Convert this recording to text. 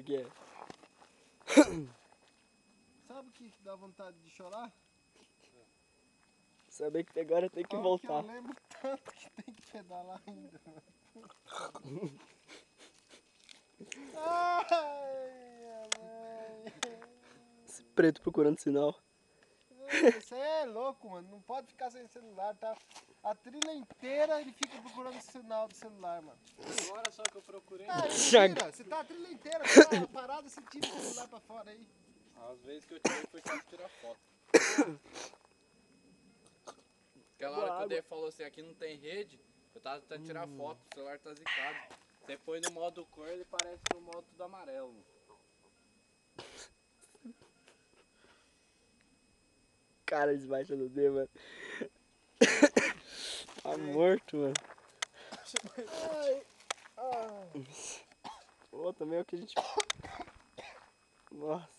que é? Sabe o que dá vontade de chorar? Saber que agora tem que Como voltar. que eu lembro tanto que tem que pedalar ainda, mano. Ai, mãe. Esse preto procurando sinal. Você é louco, mano. Não pode ficar sem celular, tá? A trilha inteira ele fica procurando o sinal do celular, mano. Agora só que eu procurei. Ah, mentira! Você tá a trilha inteira, tá parado, você tira o celular pra fora aí. Às vezes que eu tirei foi só pra tirar foto. Aquela hora que o Dê falou assim, aqui não tem rede, eu tava tentando tirar foto, o celular tá zicado. Você põe no modo cor, ele parece no modo tudo amarelo. Cara, desbaixa do D, mano. Tá morto, mano. Ai, ai. Ô, também é o que a gente... Nossa.